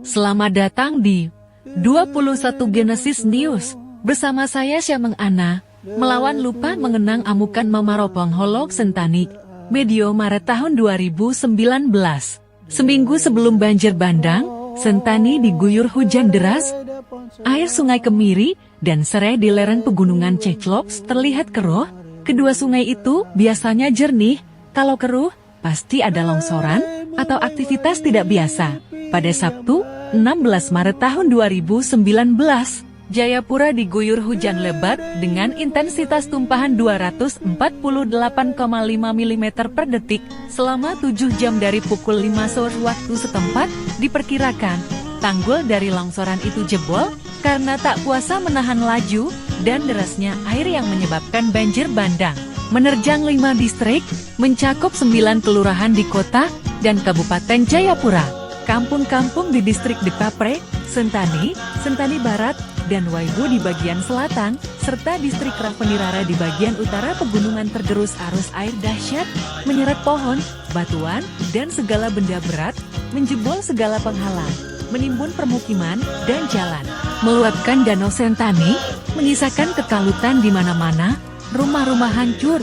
Selamat datang di 21 Genesis News. Bersama saya Syameng Ana, melawan lupa mengenang amukan Mamaropong Holok Sentani, medio Maret tahun 2019. Seminggu sebelum banjir bandang, Sentani diguyur hujan deras. Air sungai Kemiri dan Serai di lereng pegunungan Cyclops terlihat keruh. Kedua sungai itu biasanya jernih, kalau keruh, pasti ada longsoran atau aktivitas tidak biasa. Pada Sabtu, 16 Maret tahun 2019, Jayapura diguyur hujan lebat dengan intensitas tumpahan 248,5 mm per detik selama 7 jam dari pukul 5 sore waktu setempat. Diperkirakan, tanggul dari longsoran itu jebol karena tak kuasa menahan laju dan derasnya air yang menyebabkan banjir bandang. Menerjang 5 distrik, mencakup 9 kelurahan di kota dan Kabupaten Jayapura. Kampung-kampung di distrik Dekapre, Sentani, Sentani Barat, dan Waibu di bagian selatan, serta distrik Ravenirara di bagian utara pegunungan tergerus arus air dahsyat, menyeret pohon, batuan, dan segala benda berat, menjebol segala penghalang, menimbun permukiman dan jalan, meluapkan danau Sentani, menyisakan kekalutan di mana-mana, rumah-rumah hancur.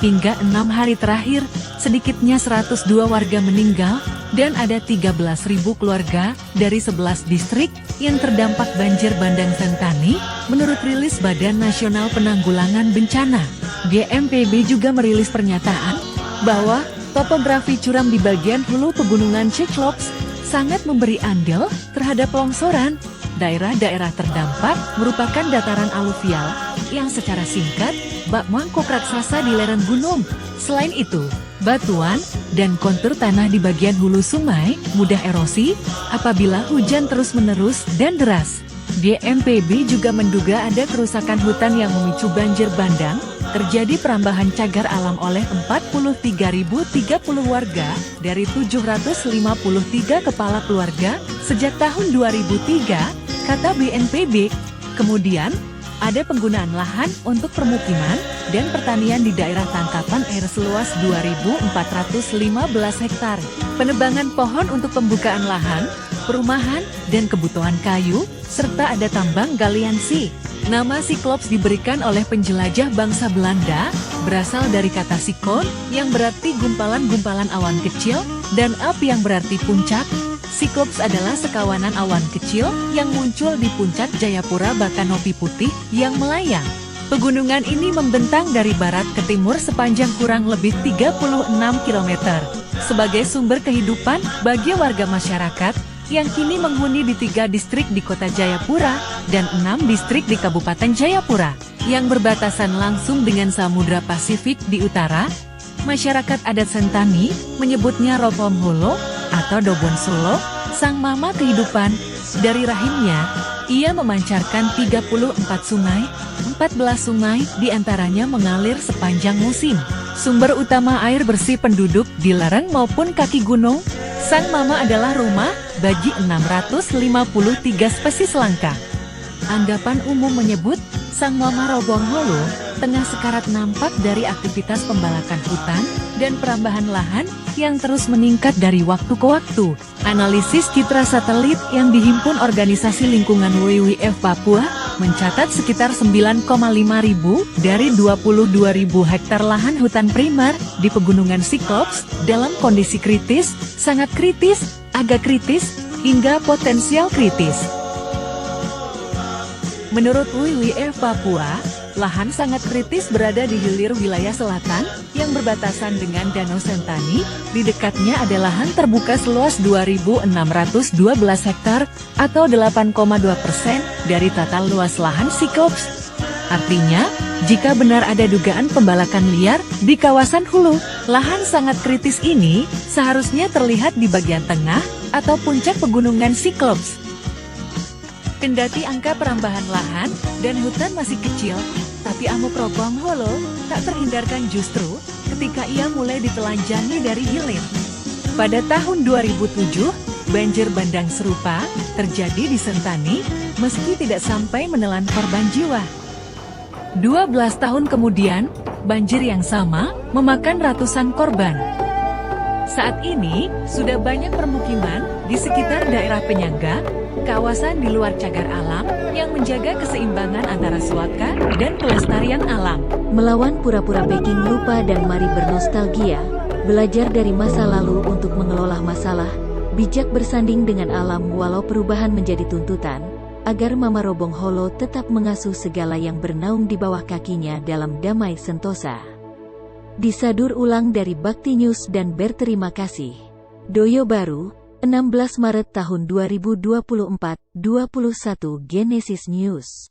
Hingga 6 hari terakhir, sedikitnya 102 warga meninggal, dan ada 13.000 keluarga dari 11 distrik yang terdampak banjir bandang Sentani, menurut rilis Badan Nasional Penanggulangan Bencana. BNPB juga merilis pernyataan bahwa topografi curam di bagian hulu pegunungan Cyclops sangat memberi andil terhadap longsoran. Daerah-daerah terdampak merupakan dataran aluvial yang secara singkat bak mangkok raksasa di lereng gunung. Selain itu, batuan dan kontur tanah di bagian hulu sungai mudah erosi apabila hujan terus-menerus dan deras. BNPB juga menduga ada kerusakan hutan yang memicu banjir bandang. Terjadi perambahan cagar alam oleh 43.030 warga dari 753 kepala keluarga sejak tahun 2003, kata BNPB. Kemudian, ada penggunaan lahan untuk permukiman dan pertanian di daerah tangkapan air seluas 2.415 hektar. Penebangan pohon untuk pembukaan lahan, perumahan, dan kebutuhan kayu, serta ada tambang galiansi. Nama Cyclops diberikan oleh penjelajah bangsa Belanda, berasal dari kata sikon, yang berarti gumpalan-gumpalan awan kecil, dan up yang berarti puncak. Cyclops adalah sekawanan awan kecil yang muncul di puncak Jayapura Bakanopi Putih yang melayang. Pegunungan ini membentang dari barat ke timur sepanjang kurang lebih 36 km. Sebagai sumber kehidupan bagi warga masyarakat yang kini menghuni di 3 distrik di kota Jayapura dan 6 distrik di Kabupaten Jayapura yang berbatasan langsung dengan Samudra Pasifik di utara. Masyarakat adat Sentani menyebutnya Ropom Holo atau Dobon Solo, sang mama kehidupan. Dari rahimnya, ia memancarkan 34 sungai, 14 sungai diantaranya mengalir sepanjang musim. Sumber utama air bersih penduduk di lereng maupun kaki gunung. Sang mama adalah rumah bagi 653 spesies langka. Anggapan umum menyebut, sang mama Robong Holo tengah sekarat nampak dari aktivitas pembalakan hutan dan perambahan lahan yang terus meningkat dari waktu ke waktu. Analisis citra satelit yang dihimpun Organisasi Lingkungan WWF Papua mencatat sekitar 9,5 ribu dari 22.000 hektar lahan hutan primer di Pegunungan Cyclops dalam kondisi kritis, sangat kritis, agak kritis, hingga potensial kritis. Menurut WWF Papua, lahan sangat kritis berada di hilir wilayah selatan yang berbatasan dengan Danau Sentani. Di dekatnya ada lahan terbuka seluas 2.612 hektar atau 8,2% dari total luas lahan Cyclops. Artinya, jika benar ada dugaan pembalakan liar di kawasan hulu, lahan sangat kritis ini seharusnya terlihat di bagian tengah atau puncak pegunungan Cyclops. Kendati angka perambahan lahan dan hutan masih kecil, tapi amuk Ropong Holo tak terhindarkan justru ketika ia mulai ditelanjangi dari hilir. Pada tahun 2007, banjir bandang serupa terjadi di Sentani, meski tidak sampai menelan korban jiwa. 12 tahun kemudian, banjir yang sama memakan ratusan korban. Saat ini, sudah banyak permukiman di sekitar daerah penyangga, kawasan di luar cagar alam, yang menjaga keseimbangan antara swatka dan pelestarian alam. Melawan pura-pura Peking lupa dan mari bernostalgia, belajar dari masa lalu untuk mengelola masalah, bijak bersanding dengan alam walau perubahan menjadi tuntutan, agar Mama Robong Holo tetap mengasuh segala yang bernaung di bawah kakinya dalam damai sentosa. Disadur ulang dari Bakti News dan berterima kasih. Doyo Baru, 16 Maret tahun 2024, 21 Genesis News.